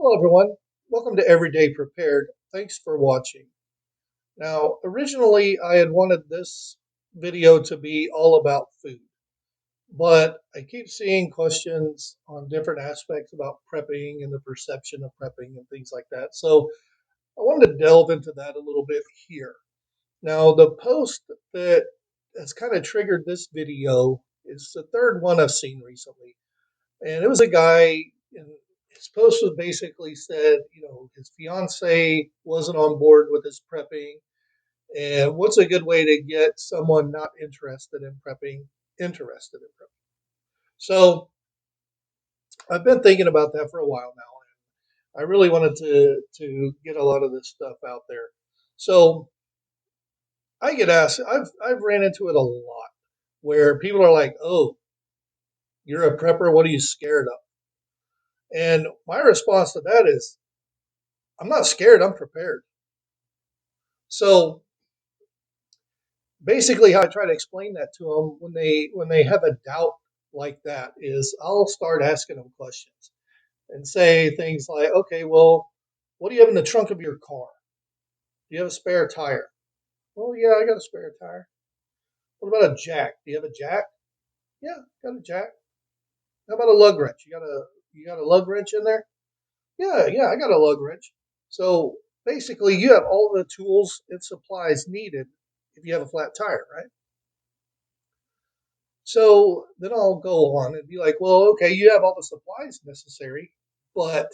Hello, everyone. Welcome to Everyday Prepared. Thanks for watching. Now, originally, I had wanted this video to be all about food, but I keep seeing questions on different aspects about prepping and the perception of prepping and things like that. So I wanted to delve into that a little bit here. Now, the post that has kind of triggered this video is the third one I've seen recently. And it was a guy, and his post was basically said, his fiance wasn't on board with his prepping, and what's a good way to get someone not interested in prepping interested in prepping? So I've been thinking about that for a while now, and I really wanted to get a lot of this stuff out there. So I get asked, I've ran into it a lot, where people are like, "Oh, you're a prepper. What are you scared of?" And my response to that is, I'm not scared. I'm prepared. So basically, how I try to explain that to them when they have a doubt like that is I'll start asking them questions and say things like, okay, well, what do you have in the trunk of your car? Do you have a spare tire? Oh yeah, I got a spare tire. What about a jack? Do you have a jack? Yeah, got a jack. How about a lug wrench? You got a lug wrench in there? Yeah, yeah, I got a lug wrench. So basically, you have all the tools and supplies needed if you have a flat tire, right? So then I'll go on and be like, well, okay, you have all the supplies necessary, but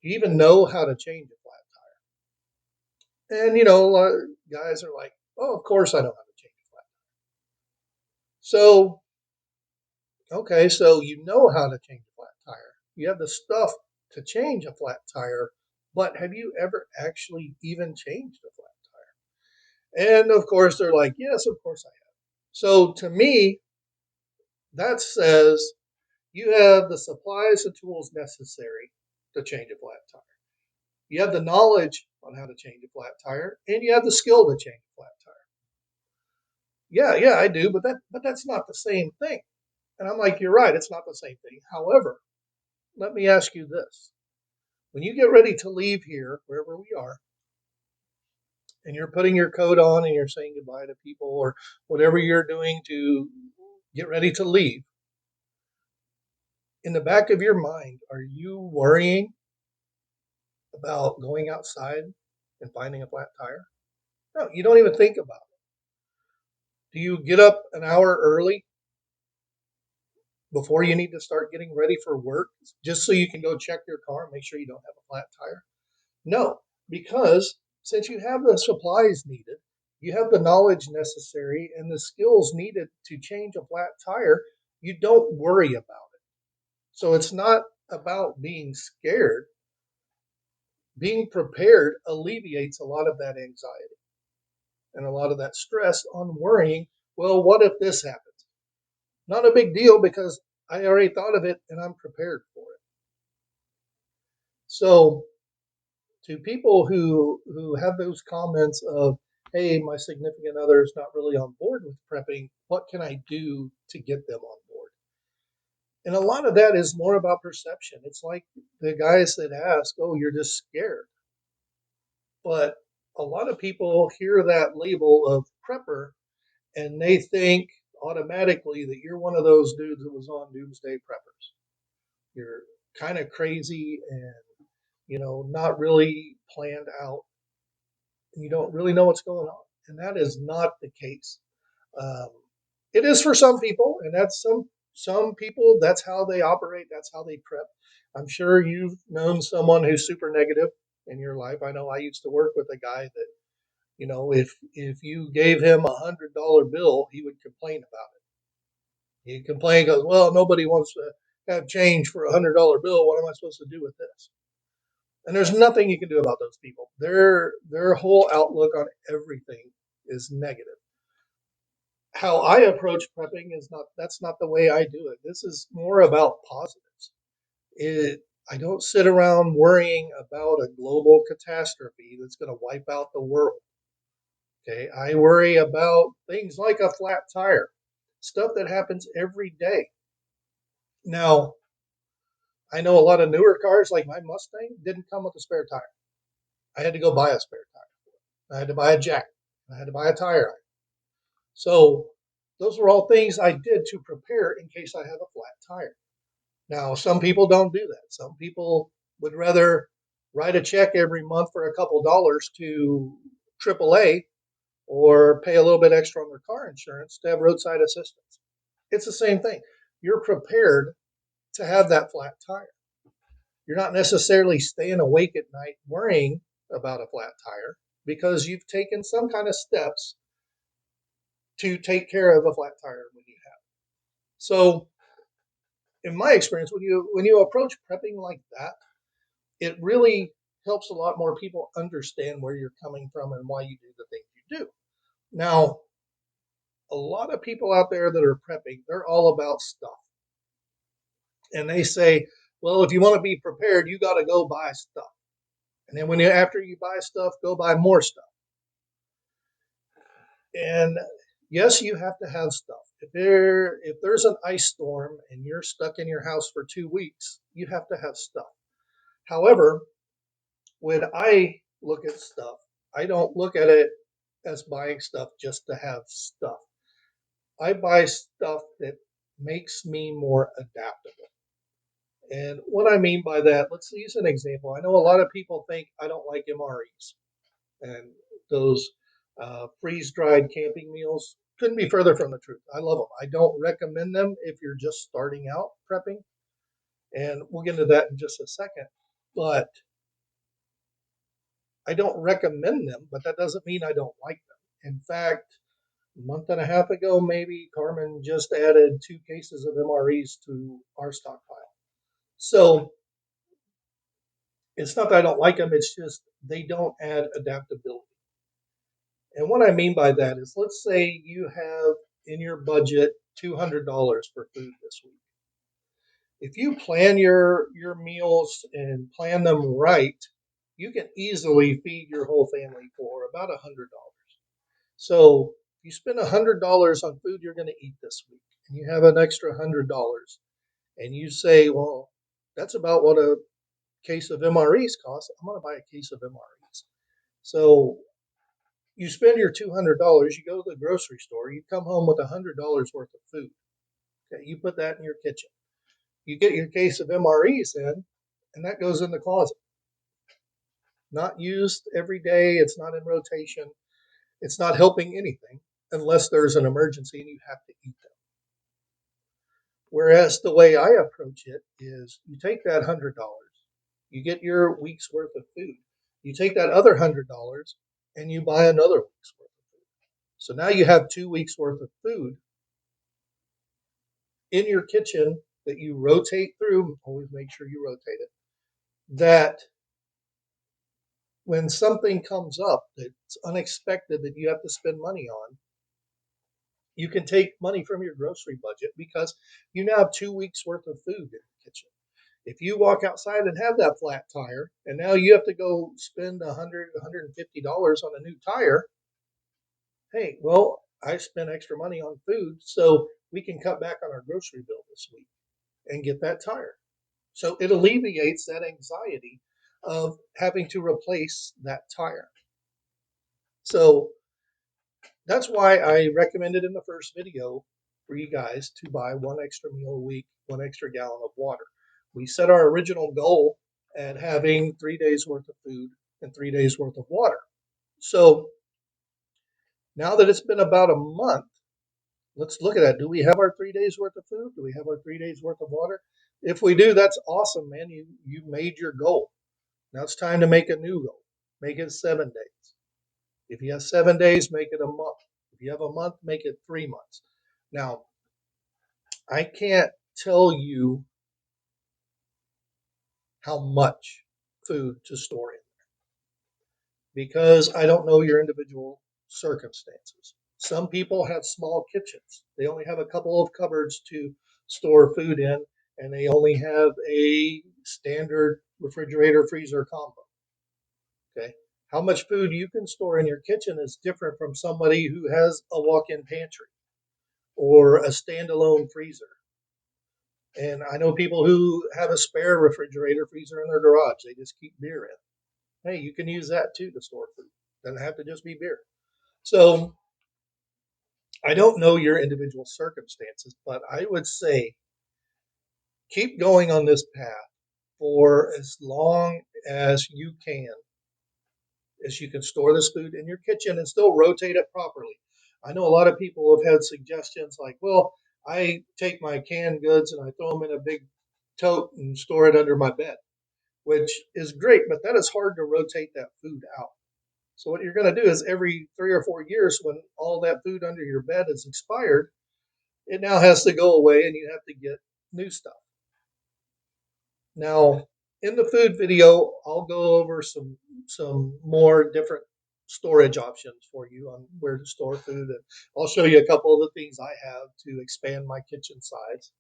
do you even know how to change a flat tire? And, a lot of guys are like, oh, of course I know how to change a flat tire. So, okay, so you know how to change a flat tire. You have the stuff to change a flat tire, but have you ever actually even changed a flat tire? And of course, they're like, yes, of course I have. So to me, that says you have the supplies and tools necessary to change a flat tire. You have the knowledge on how to change a flat tire, and you have the skill to change a flat tire. Yeah, yeah, I do, but that's not the same thing. And I'm like, you're right, it's not the same thing. However, let me ask you this: when you get ready to leave here, wherever we are, and you're putting your coat on and you're saying goodbye to people or whatever you're doing to get ready to leave, in the back of your mind, are you worrying about going outside and finding a flat tire? No, you don't even think about it. Do you get up an hour early before you need to start getting ready for work just so you can go check your car and make sure you don't have a flat tire? No, because since you have the supplies needed, you have the knowledge necessary and the skills needed to change a flat tire, you don't worry about it. So it's not about being scared. Being prepared alleviates a lot of that anxiety and a lot of that stress on worrying, well, what if this happens? Not a big deal because I already thought of it and I'm prepared for it. So to people who have those comments of, hey, my significant other is not really on board with prepping, what can I do to get them on board? And a lot of that is more about perception. It's like the guys that ask, oh, you're just scared. But a lot of people hear that label of prepper and they think automatically that you're one of those dudes that was on Doomsday Preppers. You're kind of crazy and not really planned out. You don't really know what's going on, and that is not the case. Um, it is for some people, and that's some people. That's how they operate. That's how they prep. I'm sure you've known someone who's super negative in your life. I know I used to work with a guy that if you gave him $100 bill, he would complain about it. He'd complain, goes, well, nobody wants to have change for $100 bill. What am I supposed to do with this? And there's nothing you can do about those people. Their whole outlook on everything is negative. How I approach prepping is not that's not the way I do it. This is more about positives. I don't sit around worrying about a global catastrophe that's going to wipe out the world. Okay, I worry about things like a flat tire, stuff that happens every day. Now, I know a lot of newer cars, like my Mustang, didn't come with a spare tire. I had to go buy a spare tire. I had to buy a jack. I had to buy a tire iron. So those were all things I did to prepare in case I have a flat tire. Now, some people don't do that. Some people would rather write a check every month for a couple dollars to AAA or pay a little bit extra on their car insurance to have roadside assistance. It's the same thing. You're prepared to have that flat tire. You're not necessarily staying awake at night worrying about a flat tire because you've taken some kind of steps to take care of a flat tire when you have. So, in my experience, when you approach prepping like that, it really helps a lot more people understand where you're coming from and why you do the things you do. Now, a lot of people out there that are prepping, they're all about stuff. And they say, well, if you want to be prepared, you got to go buy stuff. And then after you buy stuff, go buy more stuff. And yes, you have to have stuff. If there's an ice storm and you're stuck in your house for 2 weeks, you have to have stuff. However, when I look at stuff, I don't look at it as buying stuff just to have stuff. I buy stuff that makes me more adaptable. And what I mean by that, let's use an example. I know a lot of people think I don't like MREs and those freeze-dried camping meals. Couldn't be further from the truth. I love them. I don't recommend them if you're just starting out prepping. And we'll get into that in just a second. But I don't recommend them, but that doesn't mean I don't like them. In fact, a month and a half ago, maybe, Carmen just added 2 cases of MREs to our stockpile. So it's not that I don't like them, it's just they don't add adaptability. And what I mean by that is, let's say you have in your budget $200 for food this week. If you plan your meals and plan them right, you can easily feed your whole family for about $100. So you spend $100 on food you're going to eat this week, and you have an extra $100, and you say, well, that's about what a case of MREs costs. I'm going to buy a case of MREs. So you spend your $200, you go to the grocery store, you come home with $100 worth of food. Okay, you put that in your kitchen. You get your case of MREs in, and that goes in the closet. Not used every day, it's not in rotation, it's not helping anything unless there's an emergency and you have to eat them. Whereas the way I approach it is you take that $100, you get your week's worth of food. You take that other $100 and you buy another week's worth of food. So now you have 2 weeks worth of food in your kitchen that you rotate through. Always make sure you rotate it. That when something comes up that's unexpected that you have to spend money on, you can take money from your grocery budget because you now have 2 weeks worth of food in the kitchen. If you walk outside and have that flat tire, and now you have to go spend $100, $150 on a new tire, hey, well, I spent extra money on food, so we can cut back on our grocery bill this week and get that tire. So it alleviates that anxiety of having to replace that tire. So that's why I recommended in the first video for you guys to buy 1 extra meal a week, 1 extra gallon of water. We set our original goal at having 3 days worth of food and 3 days worth of water. So now that it's been about a month, let's look at that. Do we have our 3 days worth of food? Do we have our 3 days worth of water? If we do, that's awesome, man. You made your goal. Now it's time to make a new goal. Make it 7 days. If you have 7 days, make it a month. If you have a month, make it 3 months. Now, I can't tell you how much food to store in there because I don't know your individual circumstances. Some people have small kitchens. They only have a couple of cupboards to store food in, and they only have a standard refrigerator freezer combo. Okay. How much food you can store in your kitchen is different from somebody who has a walk-in pantry or a standalone freezer. And I know people who have a spare refrigerator freezer in their garage. They just keep beer in. Hey, you can use that too to store food. Doesn't have to just be beer. So I don't know your individual circumstances, but I would say keep going on this path for as long as you can, as you can store this food in your kitchen and still rotate it properly. I know a lot of people have had suggestions like, well, I take my canned goods and I throw them in a big tote and store it under my bed, which is great, but that is hard to rotate that food out. So what you're going to do is every 3 or 4 years, when all that food under your bed is expired, it now has to go away and you have to get new stuff. Now, in the food video, I'll go over some more different storage options for you on where to store food, and I'll show you a couple of the things I have to expand my kitchen size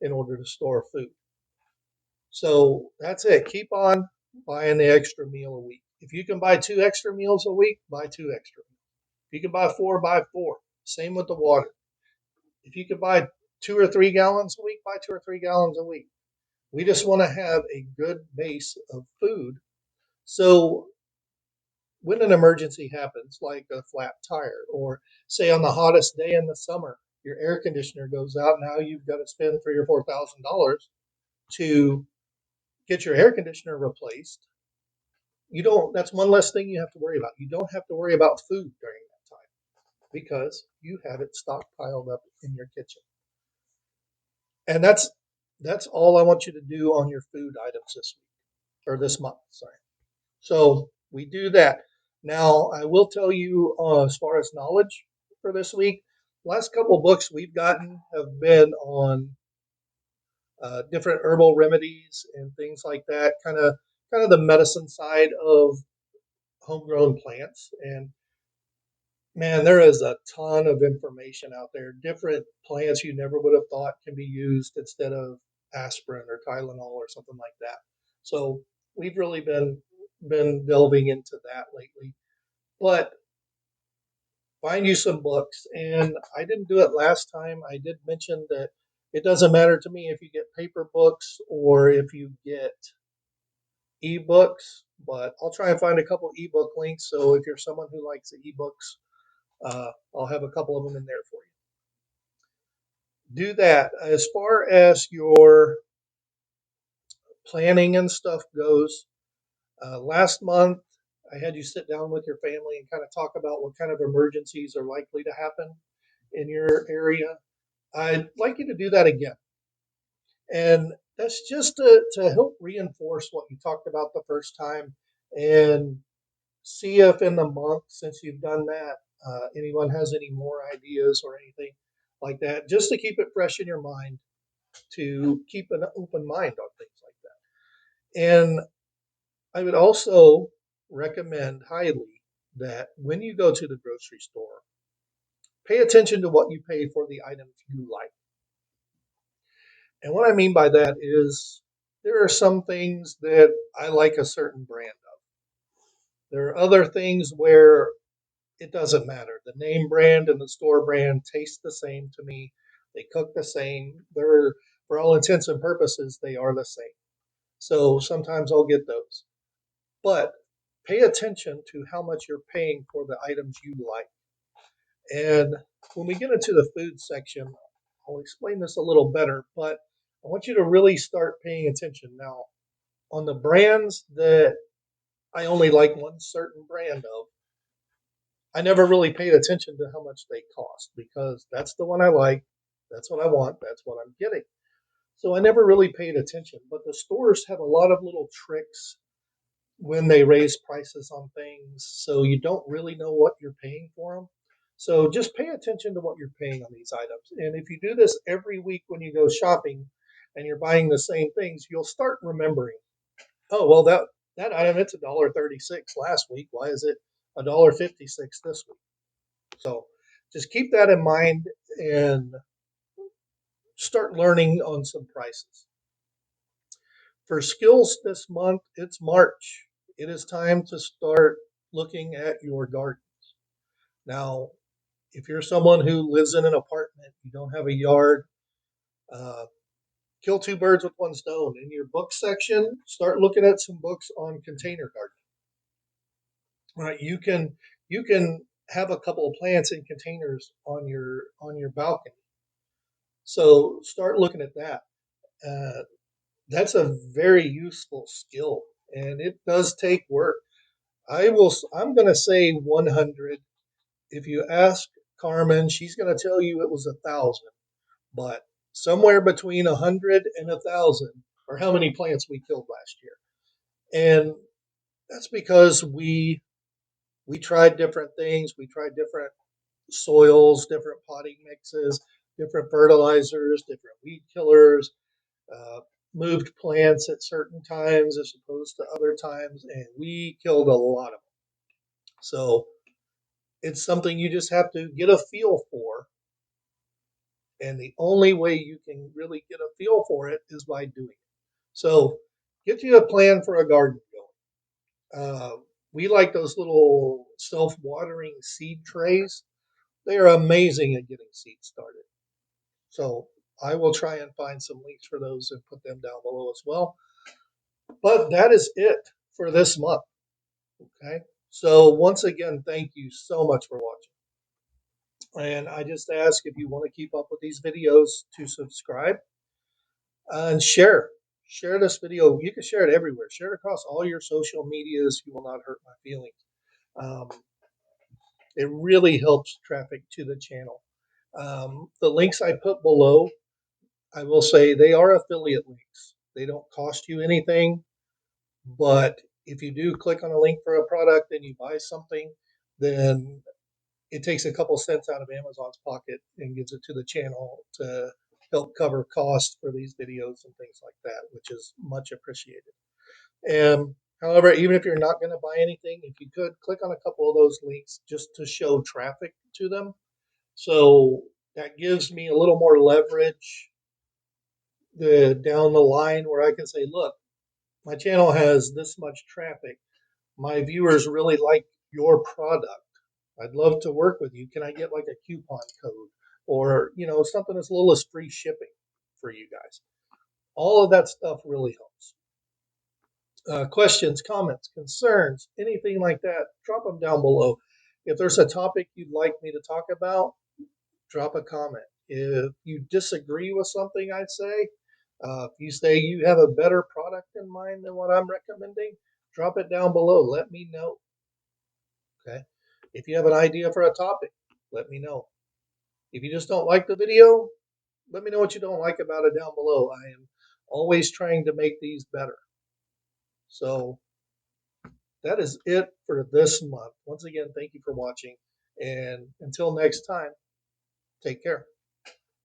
in order to store food. So that's it. Keep on buying the extra meal a week. If you can buy 2 extra meals a week, buy 2 extra. If you can buy four, buy four. Same with the water. If you can buy 2 or 3 gallons a week, buy 2 or 3 gallons a week. We just want to have a good base of food. So when an emergency happens, like a flat tire, or say on the hottest day in the summer, your air conditioner goes out. Now you've got to spend $3 or $4,000 to get your air conditioner replaced. You don't. That's one less thing you have to worry about. You don't have to worry about food during that time because you have it stockpiled up in your kitchen. And that's all I want you to do on your food items this week or this month. Sorry. So we do that. Now I will tell you as far as knowledge for this week. Last couple books we've gotten have been on different herbal remedies and things like that. Kind of the medicine side of homegrown plants. And man, there is a ton of information out there. Different plants you never would have thought can be used instead of aspirin or Tylenol or something like that. So we've really been delving into that lately. But find you some books. And I didn't do it last time. I did mention that it doesn't matter to me if you get paper books or if you get ebooks, but I'll try and find a couple ebook links. So if you're someone who likes the ebooks, I'll have a couple of them in there for you. Do that. As far as your planning and stuff goes, last month I had you sit down with your family and kind of talk about what kind of emergencies are likely to happen in your area. I'd like you to do that again. And that's just to help reinforce what you talked about the first time and see if in the month since you've done that, anyone has any more ideas or anything like that, just to keep it fresh in your mind, to keep an open mind on things like that. And I would also recommend highly that when you go to the grocery store, pay attention to what you pay for the items you like. And what I mean by that is there are some things that I like a certain brand of. There are other things where it doesn't matter. The name brand and the store brand taste the same to me. They cook the same. They're, for all intents and purposes, they are the same. So sometimes I'll get those. But pay attention to how much you're paying for the items you like. And when we get into the food section, I'll explain this a little better, but I want you to really start paying attention now on the brands that I only like one certain brand of. I never really paid attention to how much they cost because that's the one I like, that's what I want, that's what I'm getting. So I never really paid attention. But the stores have a lot of little tricks when they raise prices on things, so you don't really know what you're paying for them. So just pay attention to what you're paying on these items. And if you do this every week when you go shopping and you're buying the same things, you'll start remembering, oh, well, that item, it's $1.36 last week. Why is it $1.56 this week? So just keep that in mind and start learning on some prices. For skills this month, it's March. It is time to start looking at your gardens. Now, if you're someone who lives in an apartment, you don't have a yard, uh, kill two birds with one stone. In your book section, start looking at some books on container gardening. Right, you can have a couple of plants in containers on your balcony. So start looking at that. Uh, that's a very useful skill, and it does take work. I'm going to say 100. If you ask Carmen, she's going to tell you it was 1,000, but somewhere between 100 and 1,000 are how many plants we killed last year. And that's because we tried different things. We tried different soils, different potting mixes, different fertilizers, different weed killers, uh, moved plants at certain times as opposed to other times, and we killed a lot of them. So it's something you just have to get a feel for, and the only way you can really get a feel for it is by doing it. So get you a plan for a garden going. We like those little self-watering seed trays. They are amazing at getting seeds started. So I will try and find some links for those and put them down below as well. But that is it for this month. Okay. So once again, thank you so much for watching. And I just ask if you want to keep up with these videos to subscribe and share. Share this video. You can share it everywhere. Share it across all your social medias. You will not hurt my feelings. Um, it really helps traffic to the channel. The links I put below, I will say they are affiliate links. They don't cost you anything, but if you do click on a link for a product and you buy something, then it takes a couple cents out of Amazon's pocket and gives it to the channel to help cover costs for these videos and things like that, which is much appreciated. And however, even if you're not going to buy anything, if you could click on a couple of those links just to show traffic to them. So that gives me a little more leverage down the line where I can say, look, my channel has this much traffic. My viewers really like your product. I'd love to work with you. Can I get like a coupon code or, something as little as free shipping for you guys? All of that stuff really helps. Questions, comments, concerns, anything like that, drop them down below. If there's a topic you'd like me to talk about, drop a comment. If you disagree with something I say, if you say you have a better product in mind than what I'm recommending, drop it down below. Let me know. Okay. If you have an idea for a topic, let me know. If you just don't like the video, let me know what you don't like about it down below. I am always trying to make these better. So that is it for this month. Once again, thank you for watching. And until next time, take care.